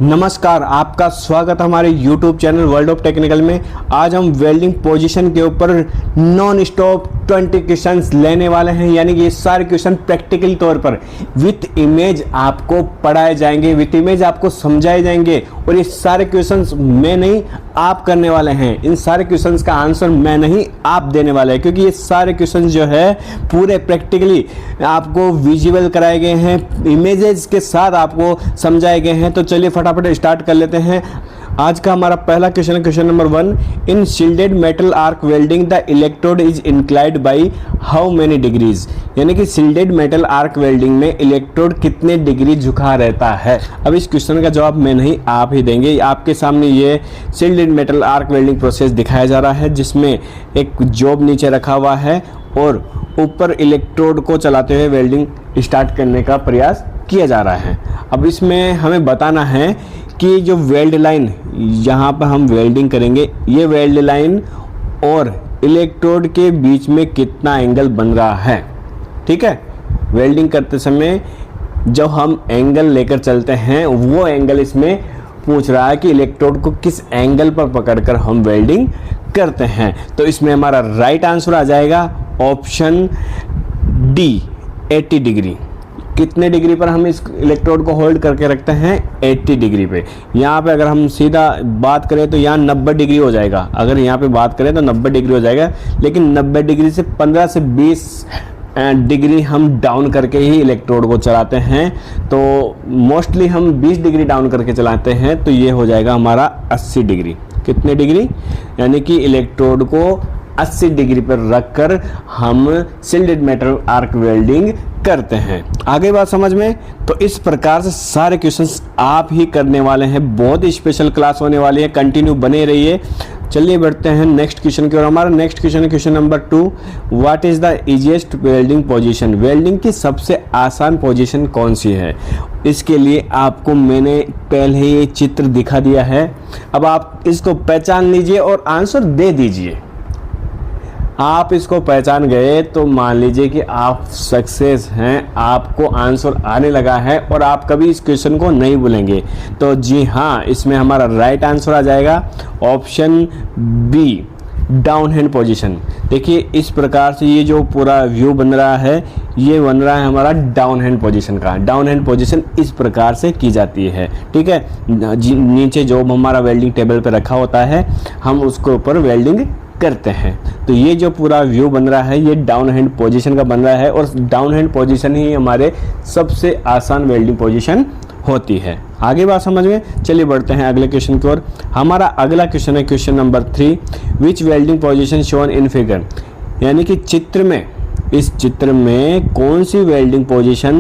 नमस्कार, आपका स्वागत है हमारे YouTube channel world of technical में। आज हम वेल्डिंग पोजीशन के ऊपर नॉन स्टॉप 20 क्वेश्चंस लेने वाले हैं, यानी कि ये सारे क्वेश्चन प्रैक्टिकल तौर पर विथ इमेज आपको पढ़ाए जाएंगे, विथ इमेज आपको समझाए जाएंगे। और ये सारे क्वेश्चंस मैं नहीं, आप करने वाले हैं। इन सारे क्वेश्चंस का आंसर मैं नहीं, आप देने वाले हैं, क्योंकि ये सारे क्वेश्चन जो है पूरे प्रैक्टिकली आपको विजुअल कराए गए हैं, इमेजेस के साथ आपको समझाए गए हैं। तो चलिए फटाफट स्टार्ट कर लेते हैं। आज का हमारा पहला question, question number 1, in shielded metal arc welding the electrode is inclined by how many degrees. यानी कि शिल्डेड मेटल आर्क वेल्डिंग में इलेक्ट्रोड कितने डिग्री झुका रहता है। अब इस क्वेश्चन का जवाब मैं नहीं, आप ही देंगे। आपके सामने ये शिल्डेड मेटल आर्क वेल्डिंग प्रोसेस दिखाया जा रहा है, जिसमें एक जॉब नीचे रखा हुआ है और ऊपर इलेक्ट्रोड को चलाते हुए वेल्डिंग स्टार्ट करने का प्रयास किया जा रहा है। अब इसमें हमें बताना है कि जो वेल्ड लाइन यहाँ पर हम वेल्डिंग करेंगे, ये वेल्ड लाइन और इलेक्ट्रोड के बीच में कितना एंगल बन रहा है। ठीक है, वेल्डिंग करते समय जब हम एंगल लेकर चलते हैं, वो एंगल इसमें पूछ रहा है कि इलेक्ट्रोड को किस एंगल पर पकड़कर हम वेल्डिंग करते हैं। तो इसमें हमारा राइट आंसर आ जाएगा ऑप्शन डी, 80 डिग्री। कितने डिग्री पर हम इस इलेक्ट्रोड को होल्ड करके रखते हैं? 80 डिग्री पे। यहाँ पे अगर हम सीधा बात करें तो यहाँ 90 डिग्री हो जाएगा। अगर यहाँ पे बात करें तो 90 डिग्री हो जाएगा, लेकिन 90 डिग्री से 15 से 20 डिग्री हम डाउन करके ही इलेक्ट्रोड को चलाते हैं। तो मोस्टली हम 20 डिग्री डाउन करके चलाते हैं, तो ये हो जाएगा हमारा 80 डिग्री। कितने डिग्री? यानी कि इलेक्ट्रोड को 80 डिग्री पर रखकर हम शिल्डेड मेटल आर्क वेल्डिंग करते हैं। आगे बात समझ में? तो इस प्रकार से सारे क्वेश्चंस आप ही करने वाले हैं। बहुत ही स्पेशल क्लास होने वाली है, कंटिन्यू बने रहिए। चलिए बढ़ते हैं नेक्स्ट क्वेश्चन की ओर। हमारा नेक्स्ट क्वेश्चन है question number 2, what is the easiest welding position. Welding की सबसे आसान पोजीशन कौन सी है? इसके लिए आपको मैंने पहले ही ये चित्र दिखा दिया है। अब आप इसको पहचान लीजिए और आंसर दे दीजिए। आप इसको पहचान गए तो मान लीजिए कि आप सक्सेस हैं, आपको आंसर आने लगा है और आप कभी इस क्वेश्चन को नहीं भूलेंगे। तो जी हाँ, इसमें हमारा राइट आंसर आ जाएगा option B, down hand position. देखिए इस प्रकार से ये जो पूरा व्यू बन रहा है, ये बन रहा है हमारा डाउन हैंड पोजीशन का। डाउन हैंड पोजीशन इस प्रकार से की जाती है। ठीक है, नीचे जो हमारा वेल्डिंग टेबल पे रखा होता है, हम उसके ऊपर वेल्डिंग करते हैं। तो ये जो पूरा व्यू बन रहा है, ये डाउन हैंड पोजीशन का बन रहा है, और डाउन हैंड पोजीशन ही हमारे सबसे आसान वेल्डिंग पोजीशन होती है। आगे बात समझ में? चलिए बढ़ते हैं अगले क्वेश्चन की ओर। हमारा अगला क्वेश्चन है question number 3, which welding position shown in figure. यानी कि चित्र में, इस चित्र में कौन सी वेल्डिंग पोजीशन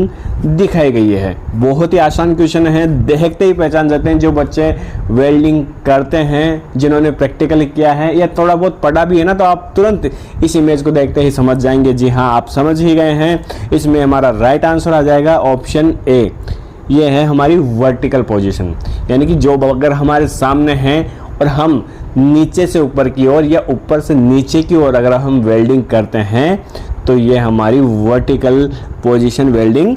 दिखाई गई है। बहुत ही आसान क्वेश्चन है, देखते ही पहचान जाते हैं। जो बच्चे वेल्डिंग करते हैं, जिन्होंने प्रैक्टिकल किया है या थोड़ा बहुत पढ़ा भी है ना, तो आप तुरंत इस इमेज को देखते ही समझ जाएंगे। जी हाँ, आप समझ ही गए हैं। इसमें हमारा राइट आंसर आ जाएगा ऑप्शन ए, ये है हमारी वर्टिकल पोजीशन। यानी कि जो अगर हमारे सामने है और हम नीचे से ऊपर की ओर या ऊपर से नीचे की ओर अगर हम वेल्डिंग करते हैं, तो ये हमारी वर्टिकल पोजीशन वेल्डिंग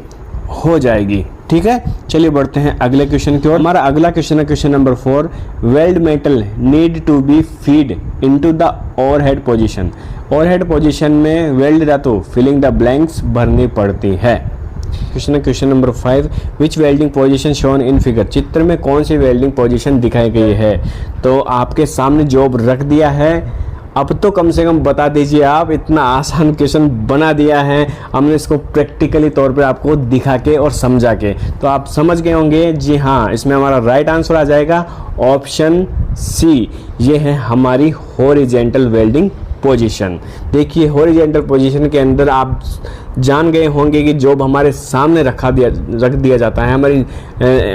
हो जाएगी। ठीक है, चलिए बढ़ते हैं अगले क्वेश्चन की ओर। हमारा अगला क्वेश्चन है question number 4, weld metal need to be feed into the overhead position. Overhead position में वेल्ड धातु फिलिंग द ब्लैंक्स भरनी पड़ती है। Question number 5, which welding position shown in figure. चित्र में कौन सी वेल्डिंग पोजीशन दिखाई गई है। तो आपके सामने जॉब रख दिया है, अब तो कम से कम बता दीजिए आप। इतना आसान क्वेश्चन बना दिया है हमने इसको प्रैक्टिकली तौर पे आपको दिखा के और समझा के, तो आप समझ गए होंगे। जी हाँ, इसमें हमारा राइट आंसर आ जाएगा ऑप्शन सी, ये है हमारी हॉरिजॉन्टल वेल्डिंग पोजीशन। देखिए हॉरिजॉन्टल पोजीशन के अंदर आप जान गए होंगे कि जॉब हमारे सामने रख दिया जाता है, हमारी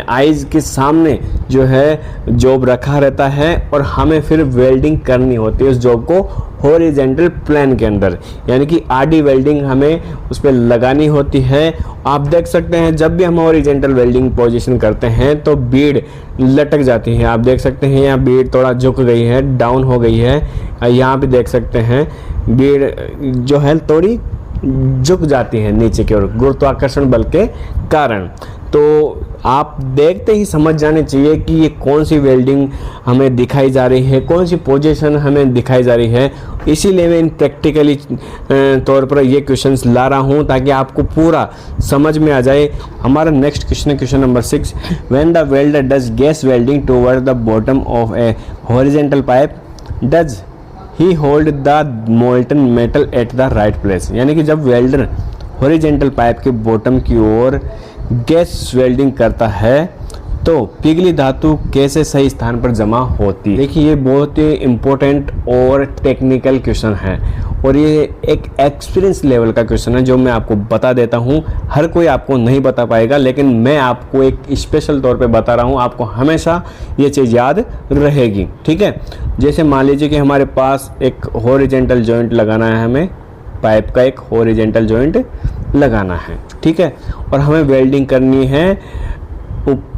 आईज के सामने जो है जॉब रखा रहता है, और हमें फिर वेल्डिंग करनी होती है उस जॉब को हॉरिजॉन्टल प्लेन के अंदर। यानी कि आडी वेल्डिंग हमें उस पर लगानी होती है। आप देख सकते हैं जब भी हम हॉरिजॉन्टल वेल्डिंग पोजीशन करते हैं तो बीड लटक जाती है। आप देख सकते हैं यहाँ बीड थोड़ा झुक गई है, डाउन हो गई है। यहाँ पे देख सकते हैं बीड जो है थोड़ी झुक जाती है नीचे की ओर गुरुत्वाकर्षण बल के कारण। तो आप देखते ही समझ जाने चाहिए कि ये कौन सी वेल्डिंग हमें दिखाई जा रही है, कौन सी पोजीशन हमें दिखाई जा रही है। इसीलिए मैं इन प्रैक्टिकली तौर पर ये क्वेश्चंस ला रहा हूँ ताकि आपको पूरा समझ में आ जाए। हमारा नेक्स्ट क्वेश्चन है question number 6। When the welder does gas welding toward the bottom of A horizontal pipe does he hold the molten metal at the right place. यानी कि जब वेल्डर हॉरिजॉन्टल पाइप के बॉटम की ओर gas welding करता है तो पिघली धातु कैसे सही स्थान पर जमा होती है। देखिए ये बहुत ही इम्पोर्टेंट और टेक्निकल क्वेश्चन है और ये एक एक्सपीरियंस लेवल का क्वेश्चन है जो मैं आपको बता देता हूँ। हर कोई आपको नहीं बता पाएगा, लेकिन मैं आपको एक स्पेशल तौर पे बता रहा हूँ, आपको हमेशा ये चीज़ याद रहेगी। ठीक है, जैसे मान लीजिए कि हमारे पास एक हॉरिजॉन्टल जॉइंट लगाना है, हमें पाइप का एक हॉरिजॉन्टल जॉइंट लगाना है। ठीक है, और हमें वेल्डिंग करनी है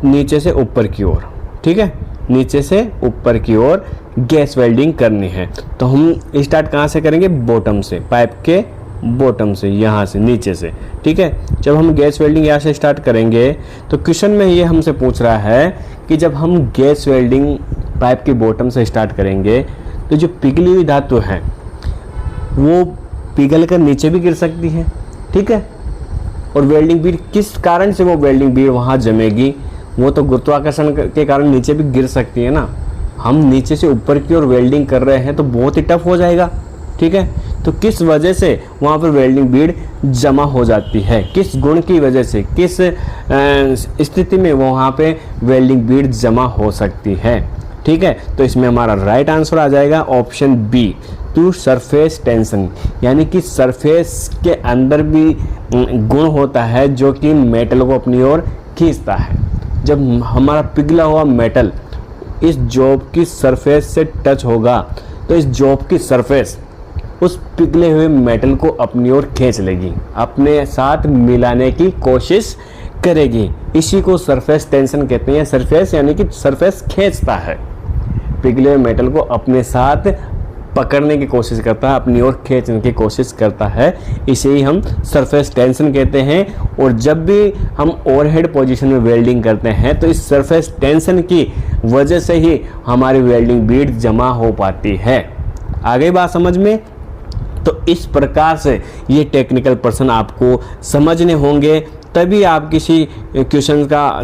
नीचे से ऊपर की ओर। ठीक है, नीचे से ऊपर की ओर गैस वेल्डिंग करनी है। तो हम स्टार्ट कहाँ से करेंगे? बॉटम से, पाइप के बॉटम से, यहाँ से नीचे से। ठीक है, जब हम गैस वेल्डिंग यहाँ से स्टार्ट करेंगे तो क्वेश्चन में ये हमसे पूछ रहा है कि जब हम गैस वेल्डिंग पाइप के बॉटम से स्टार्ट करेंगे तो जो पिघली हुई धातु है वो पिघल कर नीचे भी गिर सकती है। ठीक है, और वेल्डिंग बीड किस कारण से वो वेल्डिंग बीड वहाँ जमेगी? वो तो गुरुत्वाकर्षण के कारण नीचे भी गिर सकती है ना। हम नीचे से ऊपर की ओर वेल्डिंग कर रहे हैं तो बहुत ही टफ हो जाएगा। ठीक है, तो किस वजह से वहाँ पर वेल्डिंग बीड जमा हो जाती है, किस गुण की वजह से, किस स्थिति में वहाँ पे वेल्डिंग बीड जमा हो सकती है? ठीक है, तो इसमें हमारा राइट आंसर आ जाएगा option B, to surface tension. यानी कि सरफेस के अंदर भी गुण होता है जो कि मेटल को अपनी ओर खींचता है। जब हमारा पिघला हुआ मेटल इस जॉब की सरफेस से टच होगा तो इस जॉब की सरफेस उस पिघले हुए मेटल को अपनी ओर खींच लेगी, अपने साथ मिलाने की कोशिश करेगी। इसी को सरफेस टेंशन कहते हैं। सरफेस यानी कि सरफेस खींचता है, पिघले हुए मेटल को अपने साथ पकड़ने की कोशिश करता है, अपनी ओर खींचने की कोशिश करता है। इसे ही हम सरफेस टेंशन कहते हैं। और जब भी हम ओवरहेड पोजीशन में वेल्डिंग करते हैं तो इस सरफेस टेंशन की वजह से ही हमारी वेल्डिंग बीड जमा हो पाती है। आ गई बात समझ में? तो इस प्रकार से ये टेक्निकल पर्सन आपको समझने होंगे, तभी आप किसी क्वेश्चन का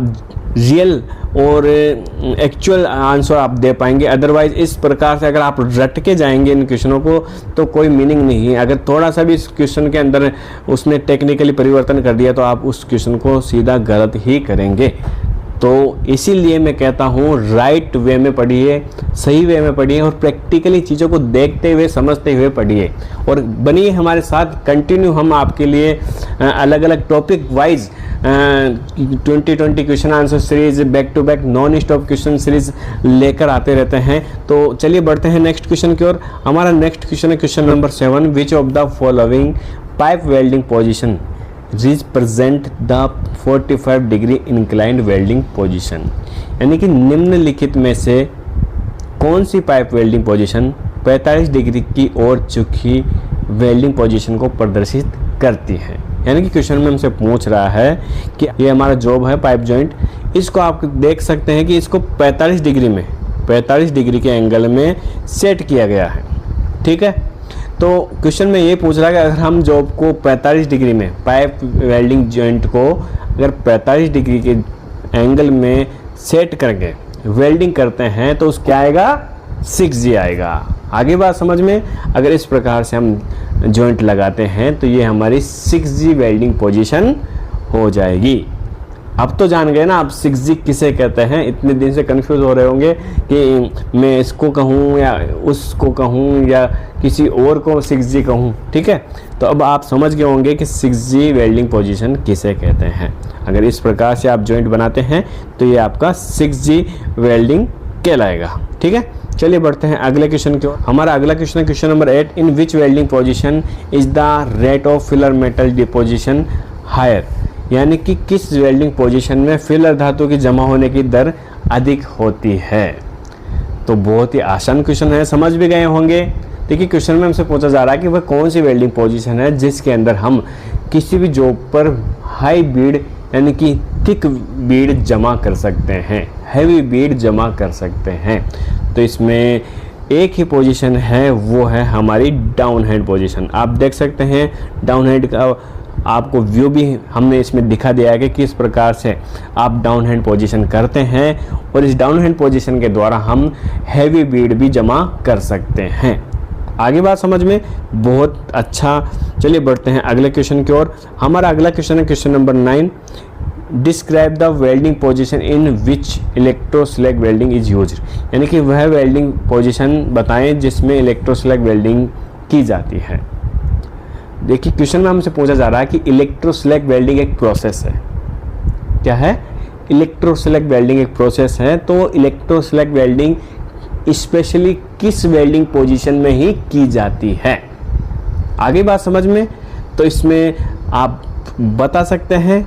रियल और एक्चुअल आंसर आप दे पाएंगे। अदरवाइज इस प्रकार से अगर आप रट के जाएंगे इन क्वेश्चनों को तो कोई मीनिंग नहीं है। अगर थोड़ा सा भी इस क्वेश्चन के अंदर उसने टेक्निकली परिवर्तन कर दिया तो आप उस क्वेश्चन को सीधा गलत ही करेंगे। तो इसीलिए मैं कहता हूँ राइट वे में पढ़िए, सही वे में पढ़िए और प्रैक्टिकली चीज़ों को देखते हुए समझते हुए पढ़िए और बनिए हमारे साथ कंटिन्यू। हम आपके लिए अलग अलग topic wise 2020 question answer series, back to back non stop question series लेकर आते रहते हैं। तो चलिए बढ़ते हैं नेक्स्ट क्वेश्चन की ओर। हमारा नेक्स्ट क्वेश्चन है question number 7। Which of the following pipe welding position represent the 45 degree inclined welding position. यानी कि निम्नलिखित में से कौन सी पाइप वेल्डिंग पोजीशन 45 डिग्री की ओर झुकी वेल्डिंग पोजीशन को प्रदर्शित करती है। यानी कि क्वेश्चन में हमसे पूछ रहा है कि ये हमारा जॉब है पाइप जॉइंट, इसको आप देख सकते हैं कि इसको 45 डिग्री में, 45 डिग्री के एंगल में सेट किया गया है। ठीक है, तो क्वेश्चन में ये पूछ रहा है कि अगर हम जॉब को 45 डिग्री में, पाइप वेल्डिंग जॉइंट को अगर 45 डिग्री के एंगल में सेट करके वेल्डिंग करते हैं तो उसका आएगा 6G आएगा। आगे बात समझ में? अगर इस प्रकार से हम जॉइंट लगाते हैं तो ये हमारी 6G वेल्डिंग पोजीशन हो जाएगी। अब तो जान गए ना आप 6G किसे कहते हैं। इतने दिन से कंफ्यूज हो रहे होंगे कि मैं इसको कहूँ या उसको कहूँ या किसी और को 6G कहूँ। ठीक है, तो अब आप समझ गए होंगे कि 6G वेल्डिंग पोजीशन किसे कहते हैं। अगर इस प्रकार से आप जॉइंट बनाते हैं तो ये आपका 6G वेल्डिंग कहलाएगा। ठीक है, चलिए बढ़ते हैं अगले क्वेश्चन की ओर। हमारा अगला क्वेश्चन है question number 8। In which welding position is the rate of filler metal deposition higher. यानी कि किस वेल्डिंग पोजीशन में फिलर धातु की जमा होने की दर अधिक होती है। तो बहुत ही आसान क्वेश्चन है, समझ भी गए होंगे। देखिए क्वेश्चन में हमसे पूछा जा रहा है कि वह कौन सी वेल्डिंग पोजीशन है जिसके अंदर हम किसी भी जॉब पर हाई बीड यानी कि थिक बीड जमा कर सकते हैं, हैवी बीड जमा कर सकते हैं। तो इसमें एक ही पोजीशन है, वो है हमारी डाउन हैंड पोजीशन। आप देख सकते हैं डाउन हैंड का आपको व्यू भी हमने इसमें दिखा दिया है कि किस प्रकार से आप डाउन हैंड पोजीशन करते हैं, और इस डाउन हैंड पोजीशन के द्वारा हम हैवी बीड भी जमा कर सकते हैं। आगे बात समझ में बहुत अच्छा। चलिए बढ़ते हैं अगले क्वेश्चन की ओर। हमारा अगला क्वेश्चन है question number 9, describe the welding position in which electroslag welding is used. यानी कि वह वेल्डिंग पोजीशन बताएं जिसमें इलेक्ट्रोस्लैग वेल्डिंग की जाती है। देखिए क्वेश्चन में हमसे पूछा जा रहा है कि इलेक्ट्रोस्लैग वेल्डिंग एक प्रोसेस है। क्या है? इलेक्ट्रोस्लैग वेल्डिंग एक प्रोसेस है। तो इलेक्ट्रोस्लैग वेल्डिंग स्पेशली किस वेल्डिंग पोजीशन में ही की जाती है? आगे बात समझ में। तो इसमें आप बता सकते हैं,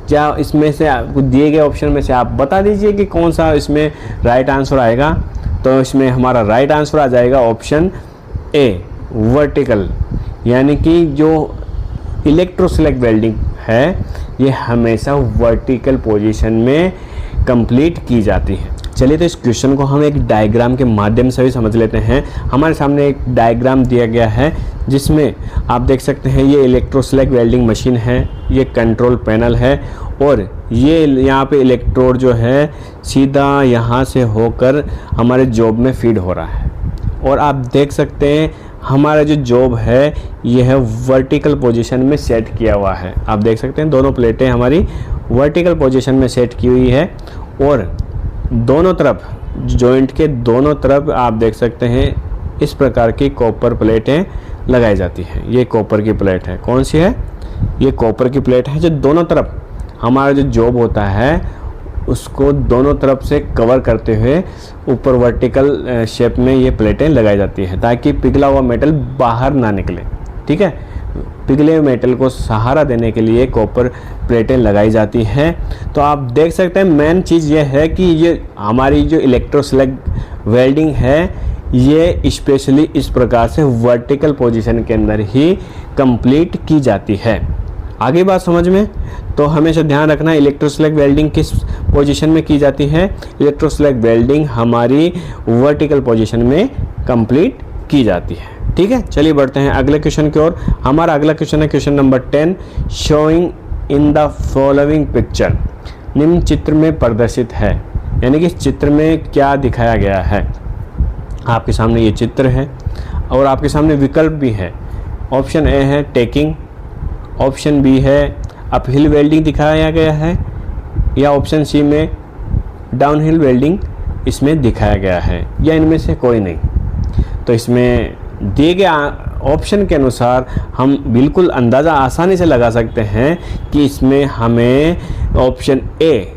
क्या इसमें से आपको दिए गए ऑप्शन में से आप बता दीजिए कि कौन सा इसमें राइट आंसर आएगा। तो इसमें हमारा राइट आंसर आ जाएगा ऑप्शन ए, वर्टिकल। यानी कि जो इलेक्ट्रोस्लैग वेल्डिंग है ये हमेशा वर्टिकल पोजीशन में कंप्लीट की जाती है। चलिए तो इस क्वेश्चन को हम एक डायग्राम के माध्यम से भी समझ लेते हैं। हमारे सामने एक डायग्राम दिया गया है जिसमें आप देख सकते हैं ये इलेक्ट्रोस्लैग वेल्डिंग मशीन है, ये कंट्रोल पैनल है, और ये यहाँ पे इलेक्ट्रोड जो है सीधा यहाँ से होकर हमारे जॉब में फीड हो रहा है। और आप देख सकते हैं हमारा जो जॉब है ये है वर्टिकल पोजीशन में सेट किया हुआ है। आप देख सकते हैं दोनों प्लेटें हमारी वर्टिकल पोजीशन में सेट की हुई है, और दोनों तरफ जॉइंट के दोनों तरफ आप देख सकते हैं इस प्रकार की कॉपर प्लेटें लगाई जाती हैं। ये कॉपर की प्लेट है। कौन सी है? ये कॉपर की प्लेट है जो दोनों तरफ हमारा जो जॉब होता है उसको दोनों तरफ से कवर करते हुए ऊपर वर्टिकल शेप में ये प्लेटें लगाई जाती हैं ताकि पिघला हुआ मेटल बाहर ना निकले। ठीक है, पिघले हुए मेटल को सहारा देने के लिए कॉपर प्लेटें लगाई जाती हैं। तो आप देख सकते हैं मेन चीज़ ये है कि ये हमारी जो इलेक्ट्रोस्लैग वेल्डिंग है ये स्पेशली इस प्रकार से वर्टिकल पोजीशन के अंदर ही कंप्लीट की जाती है। आगे बात समझ में। तो हमेशा ध्यान रखना इलेक्ट्रोस्लैग वेल्डिंग किस पोजीशन में की जाती है। इलेक्ट्रोस्लैग वेल्डिंग हमारी वर्टिकल पोजीशन में कंप्लीट की जाती है। ठीक है, चलिए बढ़ते हैं अगले क्वेश्चन की ओर। हमारा अगला क्वेश्चन है question number 10, showing in the following picture. निम्न चित्र में प्रदर्शित है। यानी कि इस चित्र में क्या दिखाया गया है। आपके सामने ये चित्र है और आपके सामने विकल्प भी है। ऑप्शन ए है टेकिंग, ऑप्शन बी है अपहिल वेल्डिंग दिखाया गया है, या ऑप्शन सी में डाउनहिल वेल्डिंग इसमें दिखाया गया है, या इनमें से कोई नहीं। तो इसमें दिए गए ऑप्शन के अनुसार हम बिल्कुल अंदाज़ा आसानी से लगा सकते हैं कि इसमें हमें ऑप्शन ए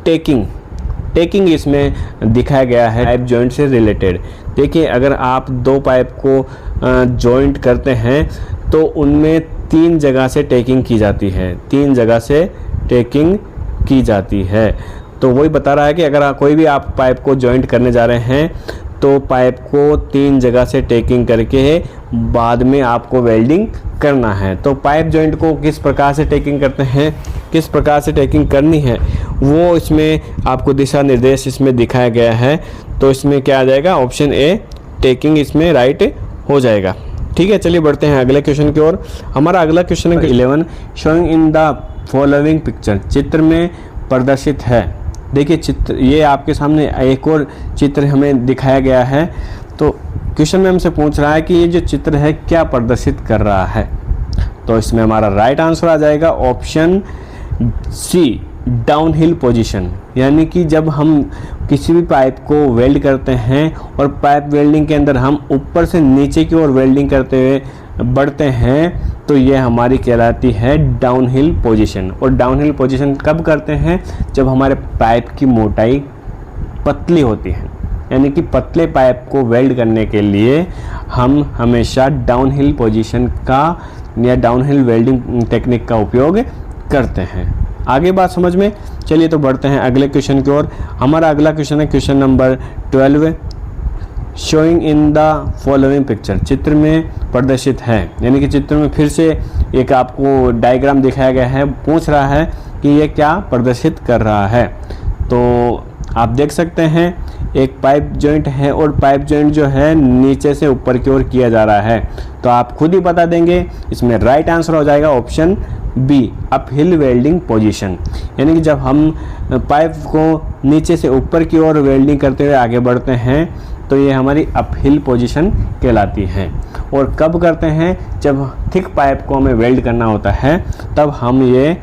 टेकिंग इसमें दिखाया गया है पाइप जॉइंट से रिलेटेड। देखिए अगर आप दो पाइप को जॉइंट करते हैं तो उनमें 3 जगह से टेकिंग की जाती है, 3 जगह से टेकिंग की जाती है। तो वही बता रहा है कि अगर कोई भी आप पाइप को जॉइंट करने जा रहे हैं तो पाइप को 3 जगह से टेकिंग करके बाद में आपको वेल्डिंग करना है। तो पाइप जॉइंट को किस प्रकार से टेकिंग करते हैं, किस प्रकार से टेकिंग करनी है, वो इसमें आपको दिशा निर्देश इसमें दिखाया गया है। तो इसमें क्या आ जाएगा, ऑप्शन ए टेकिंग इसमें राइट हो जाएगा। ठीक है, चलिए बढ़ते हैं अगले क्वेश्चन की ओर। हमारा अगला क्वेश्चन है 11, showing in the following picture. चित्र में प्रदर्शित है। देखिए चित्र, ये आपके सामने एक और चित्र हमें दिखाया गया है। तो क्वेश्चन में हमसे पूछ रहा है कि ये जो चित्र है क्या प्रदर्शित कर रहा है। तो इसमें हमारा राइट आंसर आ जाएगा ऑप्शन सी, डाउनहिल पोजीशन। यानी कि जब हम किसी भी पाइप को वेल्ड करते हैं और पाइप वेल्डिंग के अंदर हम ऊपर से नीचे की ओर वेल्डिंग करते हुए बढ़ते हैं तो ये हमारी कहलाती है डाउनहिल पोजीशन। और डाउनहिल पोजीशन कब करते हैं, जब हमारे पाइप की मोटाई पतली होती है। यानी कि पतले पाइप को वेल्ड करने के लिए हम हमेशा डाउनहिल पोजीशन का या डाउनहिल वेल्डिंग टेक्निक का उपयोग करते हैं। आगे बात समझ में। चलिए तो बढ़ते हैं अगले क्वेश्चन की ओर। हमारा अगला क्वेश्चन है question number 12, showing in the following picture, चित्र में प्रदर्शित है। यानी कि चित्र में फिर से एक आपको डायग्राम दिखाया गया है, पूछ रहा है कि ये क्या प्रदर्शित कर रहा है। तो आप देख सकते हैं एक पाइप जॉइंट है और पाइप जॉइंट जो है नीचे से ऊपर की ओर किया जा रहा है। तो आप खुद ही बता देंगे, इसमें राइट आंसर हो जाएगा option B, uphill welding position. यानी कि जब हम पाइप को नीचे से ऊपर की ओर वेल्डिंग करते हुए आगे बढ़ते हैं तो ये हमारी अप हिल पोजीशन कहलाती है। और कब करते हैं, जब थिक पाइप को हमें वेल्ड करना होता है तब हम ये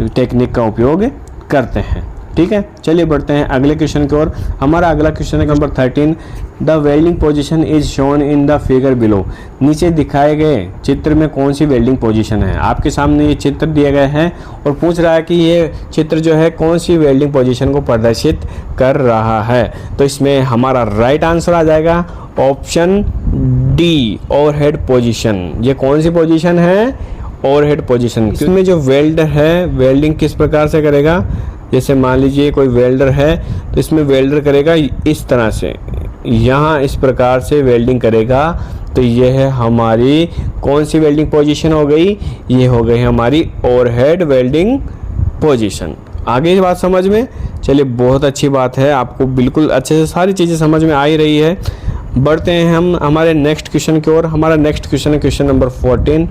टेक्निक का उपयोग करते हैं। ठीक है, चलिए बढ़ते हैं अगले क्वेश्चन की ओर। हमारा अगला क्वेश्चन है number 13, the welding position is shown in the figure below. नीचे दिखाए गए चित्र में कौन सी वेल्डिंग पोजीशन है। आपके सामने ये चित्र दिया गया है और पूछ रहा है कि ये चित्र जो है कौन सी वेल्डिंग पोजीशन को प्रदर्शित कर रहा है। तो इसमें हमारा राइट आंसर आ जाएगा ऑप्शन डी, ओवरहेड पोजीशन। ये कौन सी पोजीशन है, ओवरहेड पोजीशन। इसमें जो वेल्डर है वेल्डिंग किस प्रकार से करेगा, जैसे मान लीजिए कोई वेल्डर है तो इसमें वेल्डर करेगा इस तरह से, यहाँ इस प्रकार से वेल्डिंग करेगा। तो ये है हमारी कौन सी वेल्डिंग पोजीशन हो गई, ये हो गई हमारी ओवरहेड वेल्डिंग पोजीशन। आगे की बात समझ में, चलिए बहुत अच्छी बात है, आपको बिल्कुल अच्छे से सारी चीज़ें समझ में आ ही रही है। बढ़ते हैं हम हमारे नेक्स्ट क्वेश्चन की ओर। हमारा नेक्स्ट क्वेश्चन है question number 14,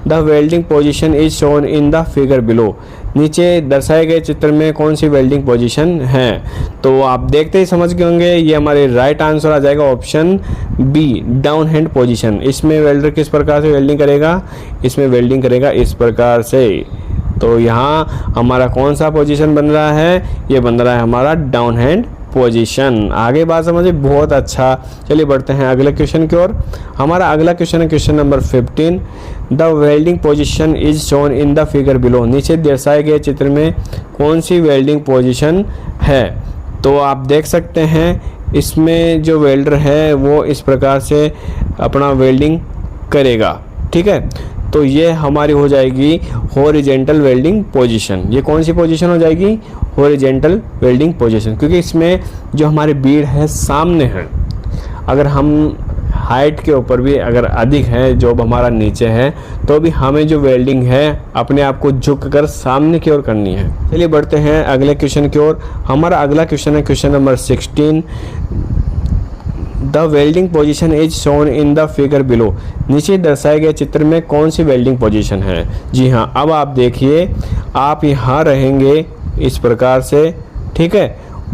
the welding position is shown in the figure below. नीचे दर्शाए गए चित्र में कौन सी वेल्डिंग पोजीशन है। तो आप देखते ही समझ गए होंगे, ये हमारे राइट आंसर आ जाएगा option B, down hand position. इसमें वेल्डर किस प्रकार से वेल्डिंग करेगा, इसमें वेल्डिंग करेगा इस प्रकार से। तो यहाँ हमारा कौन सा पोजीशन बन रहा है, ये बन रहा है हमारा डाउन हैंड पोजीशन। आगे बात समझिए, बहुत अच्छा। चलिए बढ़ते हैं अगले क्वेश्चन की ओर। हमारा अगला क्वेश्चन है question number 15, the welding position is shown in the figure below. नीचे दर्शाए गए चित्र में कौन सी वेल्डिंग पोजीशन है। तो आप देख सकते हैं इसमें जो वेल्डर है वो इस प्रकार से अपना वेल्डिंग करेगा। ठीक है, तो ये हमारी हो जाएगी हॉरिजेंटल वेल्डिंग पोजीशन। ये कौन सी पोजीशन हो जाएगी, हॉरिजेंटल वेल्डिंग पोजीशन, क्योंकि इसमें जो हमारे बीड है सामने है। अगर हम हाइट के ऊपर भी अगर अधिक है, जॉब हमारा नीचे है, तो भी हमें जो वेल्डिंग है अपने आप को झुक कर सामने की ओर करनी है। चलिए बढ़ते हैं अगले क्वेश्चन की ओर। हमारा अगला क्वेश्चन है question number 16, the welding position is shown in the figure below. नीचे दर्शाए गए चित्र में कौन सी वेल्डिंग पोजीशन है। जी हाँ, अब आप देखिए, आप यहाँ रहेंगे इस प्रकार से, ठीक है,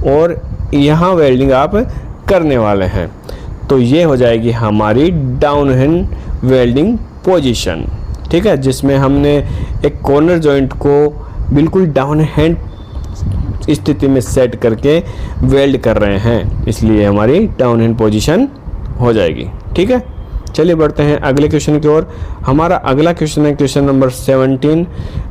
और यहाँ वेल्डिंग आप करने वाले हैं। तो ये हो जाएगी हमारी डाउन हैंड वेल्डिंग पोजीशन। ठीक है, जिसमें हमने एक कॉर्नर जॉइंट को बिल्कुल डाउन हैंड स्थिति में सेट करके वेल्ड कर रहे हैं, इसलिए हमारी डाउन हैंड पोजीशन हो जाएगी। ठीक है, चलिए बढ़ते हैं अगले क्वेश्चन की ओर। हमारा अगला क्वेश्चन है question number 17,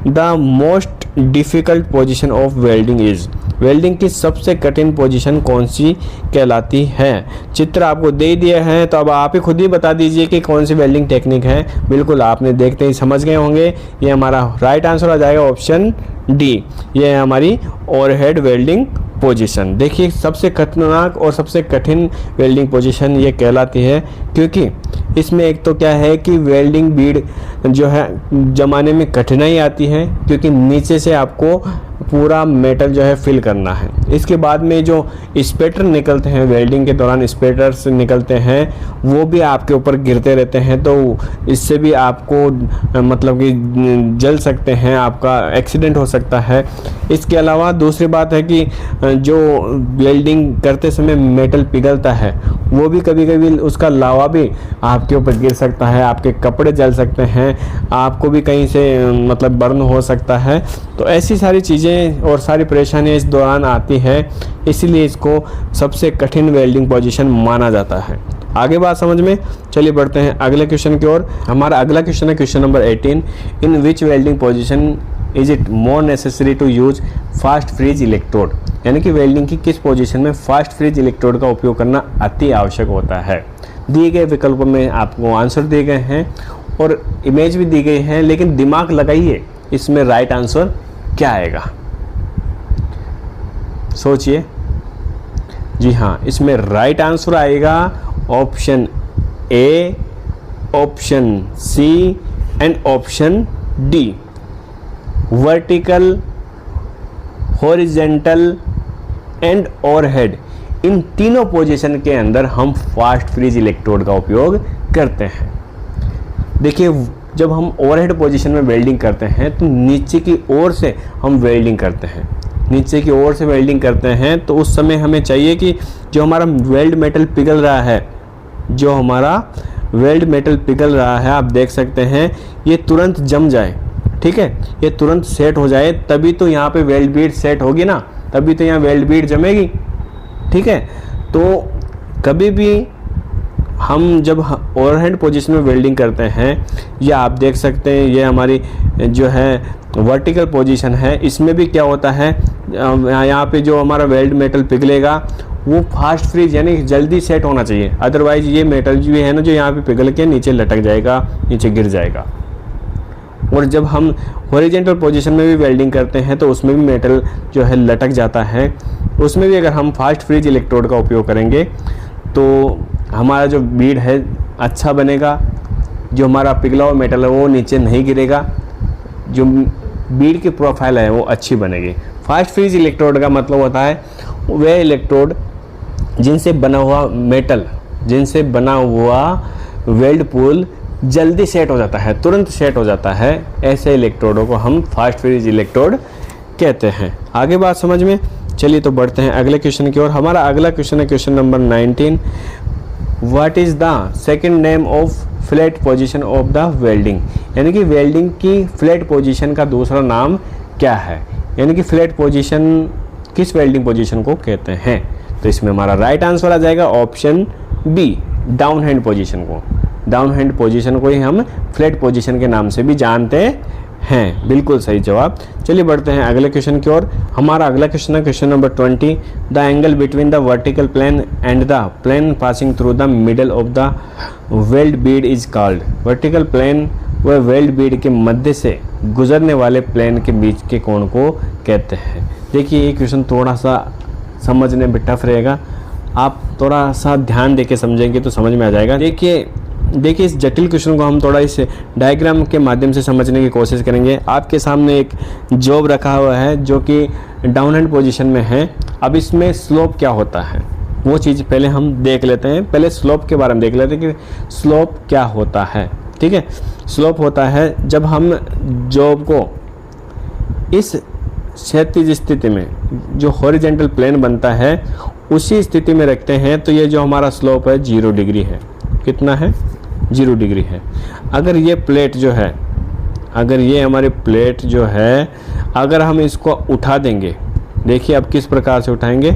the most difficult position of welding is. Welding की सबसे कठिन पोजीशन कौन सी कहलाती है। चित्र आपको दे दिया है, तो अब आप ही खुद ही बता दीजिए कि कौन सी वेल्डिंग टेक्निक है। बिल्कुल आपने देखते ही समझ गए होंगे, ये हमारा राइट आंसर आ जाएगा ऑप्शन डी, ये है हमारी ओवरहेड वेल्डिंग पोजीशन। देखिए, सबसे खतरनाक और सबसे कठिन वेल्डिंग पोजीशन ये कहलाती है, क्योंकि इसमें एक तो क्या है कि वेल्डिंग बीड जो है जमाने में कठिनाई आती है, क्योंकि नीचे से आपको पूरा मेटल जो है फिल करना है। इसके बाद में जो स्पेटर निकलते हैं वेल्डिंग के दौरान, स्पेटर्स निकलते हैं, वो भी आपके ऊपर गिरते रहते हैं, तो इससे भी आपको मतलब कि जल सकते हैं, आपका एक्सीडेंट हो सकता है। इसके अलावा दूसरी बात है कि जो वेल्डिंग करते समय मेटल पिघलता है, वो भी कभी कभी उसका लावा भी आपके ऊपर गिर सकता है, आपके कपड़े जल सकते हैं, आपको भी कहीं से मतलब बर्न हो सकता है। तो ऐसी सारी चीज़ें और सारी परेशानियां इस दौरान आती है, इसीलिए इसको सबसे कठिन वेल्डिंग पोजीशन माना जाता है। आगे बात समझ में, चलिए बढ़ते हैं अगले क्वेश्चन की ओर। हमारा अगला क्वेश्चन है question number 18, in which welding position is it more necessary to use fast freeze electrode. यानी कि वेल्डिंग की किस पोजीशन में फास्ट फ्रीज इलेक्ट्रोड का उपयोग करना अति आवश्यक होता है। दिए गए विकल्पों में आपको आंसर दिए गए हैं और इमेज भी दी गई है, लेकिन दिमाग लगाइए इसमें राइट आंसर क्या आएगा, सोचिए। जी हाँ, इसमें राइट आंसर आएगा option A, option C and option D. Vertical, horizontal and overhead, इन तीनों पोजीशन के अंदर हम फास्ट फ्रीज इलेक्ट्रोड का उपयोग करते हैं। देखिए, जब हम ओवरहेड पोजीशन में वेल्डिंग करते हैं तो नीचे की ओर से हम वेल्डिंग करते हैं, नीचे की ओर से वेल्डिंग करते हैं तो उस समय हमें चाहिए कि जो हमारा वेल्ड मेटल पिघल रहा है, जो हमारा वेल्ड मेटल पिघल रहा है, आप देख सकते हैं ये तुरंत जम जाए, ठीक है, ये तुरंत सेट हो जाए, तभी तो यहाँ पे वेल्ड बीड सेट होगी ना, तभी तो यहाँ वेल्ड बीड जमेगी, ठीक है। तो कभी भी हम जब ओवरहेड पोजीशन में वेल्डिंग करते हैं, या आप देख सकते हैं ये हमारी जो है वर्टिकल पोजीशन है, इसमें भी क्या होता है, यहाँ पे जो हमारा वेल्ड मेटल पिघलेगा वो फास्ट फ्रीज यानी जल्दी सेट होना चाहिए, अदरवाइज ये मेटल जो है ना, जो यहाँ पे पिघल के नीचे लटक जाएगा, नीचे गिर जाएगा। और जब हम हॉरिजॉन्टल पोजीशन में भी वेल्डिंग करते हैं तो उसमें भी मेटल जो है लटक जाता है, उसमें भी अगर हम फास्ट फ्रीज इलेक्ट्रोड का उपयोग करेंगे तो हमारा जो बीड है अच्छा बनेगा, जो हमारा पिघला हुआ मेटल है वो नीचे नहीं गिरेगा, जो बीड की प्रोफाइल है वो अच्छी बनेगी। फास्ट फ्रीज इलेक्ट्रोड का मतलब होता है वह इलेक्ट्रोड जिनसे बना हुआ मेटल, जिनसे बना हुआ वेल्ड पूल जल्दी सेट हो जाता है, तुरंत सेट हो जाता है, ऐसे इलेक्ट्रोडों को हम फास्ट फ्रीज इलेक्ट्रोड कहते हैं। आगे बात समझ में, चलिए तो बढ़ते हैं अगले क्वेश्चन की ओर। हमारा अगला क्वेश्चन है question number 19। What is the second name of flat position of the welding, यानी कि वेल्डिंग की फ्लैट पोजीशन का दूसरा नाम क्या है, यानी कि फ्लैट पोजीशन किस वेल्डिंग पोजीशन को कहते हैं। तो इसमें हमारा राइट आंसर आ जाएगा option B, down hand position को। डाउन हैंड पोजीशन को ही हम फ्लैट पोजीशन के नाम से भी जानते हैं, बिल्कुल सही जवाब। चलिए बढ़ते हैं अगले क्वेश्चन की ओर। हमारा अगला क्वेश्चन है question number 20। The angle between the vertical plane and the plane passing through the middle of the weld bead is called. Vertical plane व वेल्ड बीड के मध्य से गुजरने वाले प्लेन के बीच के कोण को कहते हैं। देखिए ये क्वेश्चन थोड़ा सा समझने में टफ रहेगा, आप थोड़ा सा ध्यान देके समझेंगे तो समझ में आ जाएगा। देखिए इस जटिल क्वेश्चन को हम थोड़ा इस डायग्राम के माध्यम से समझने की कोशिश करेंगे। आपके सामने एक जॉब रखा हुआ है जो कि डाउन हैंड पोजीशन में है। अब इसमें स्लोप क्या होता है वो चीज़ पहले हम देख लेते हैं। पहले स्लोप के बारे में देख लेते हैं कि स्लोप क्या होता है। ठीक है, स्लोप होता है जब हम जॉब को इस क्षैतिज स्थिति में, जो हॉरिजॉन्टल प्लेन बनता है उसी स्थिति में रखते हैं, तो ये जो हमारा स्लोप है 0 डिग्री है। कितना है? 0 डिग्री है। अगर ये प्लेट जो है, अगर ये हमारी प्लेट जो है, अगर हम इसको उठा देंगे, देखिए अब किस प्रकार से उठाएंगे,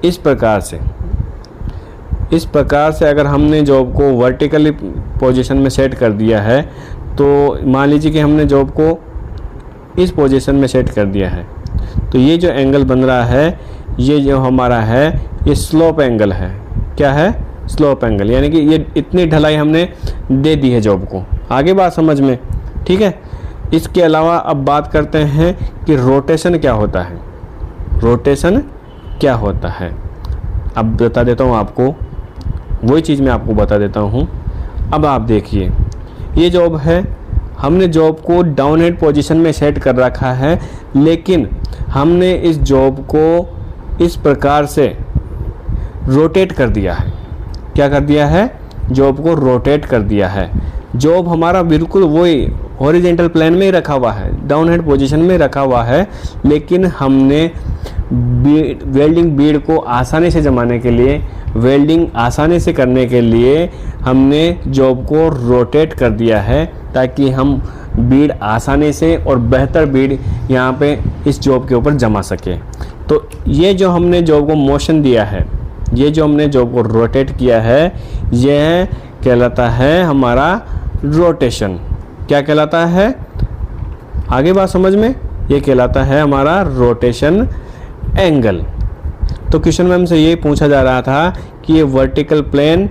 इस प्रकार से, इस प्रकार से अगर हमने जॉब को वर्टिकली पोजीशन में सेट कर दिया है, तो मान लीजिए कि हमने जॉब को इस पोजीशन में सेट कर दिया है, तो ये जो एंगल बन रहा है, ये जो हमारा है ये स्लोप एंगल है। क्या है? स्लोप एंगल, यानी कि ये इतनी ढलाई हमने दे दी है जॉब को। आगे बात समझ में, ठीक है। इसके अलावा अब बात करते हैं कि रोटेशन क्या होता है। रोटेशन क्या होता है अब बता देता हूँ आपको, वही चीज़ मैं आपको बता देता हूँ। अब आप देखिए, ये जॉब है, हमने जॉब को डाउन हेड पोजीशन में सेट कर रखा है, लेकिन हमने इस जॉब को इस प्रकार से रोटेट कर दिया है। क्या कर दिया है? जॉब को रोटेट कर दिया है। जॉब हमारा बिल्कुल वही हॉरिजॉन्टल प्लेन में ही रखा हुआ है, डाउन हेड पोजीशन में रखा हुआ है, लेकिन हमने वेल्डिंग बीड को आसानी से जमाने के लिए, वेल्डिंग आसानी से करने के लिए हमने जॉब को रोटेट कर दिया है, ताकि हम बीड आसानी से और बेहतर बीड यहाँ पे इस जॉब के ऊपर जमा सके। तो ये जो हमने जॉब को मोशन दिया है, ये जो हमने जॉब को रोटेट किया है, यह कहलाता है हमारा रोटेशन। क्या कहलाता है? आगे बात समझ में, ये कहलाता है हमारा रोटेशन एंगल। तो क्वेश्चन में हमसे ये पूछा जा रहा था कि ये वर्टिकल प्लेन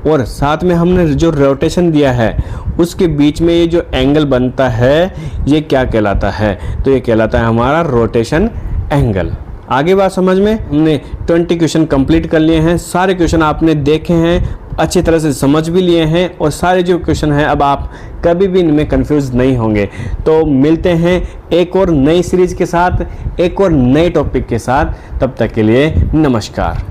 और साथ में हमने जो रोटेशन दिया है उसके बीच में ये जो एंगल बनता है ये क्या कहलाता है? तो ये कहलाता है हमारा रोटेशन एंगल। आगे बात समझ में, हमने 20 क्वेश्चन कंप्लीट कर लिए हैं, सारे क्वेश्चन आपने देखे हैं, अच्छी तरह से समझ भी लिए हैं और सारे जो क्वेश्चन हैं अब आप कभी भी इनमें कंफ्यूज नहीं होंगे। तो मिलते हैं एक और नई सीरीज के साथ, एक और नए टॉपिक के साथ, तब तक के लिए नमस्कार।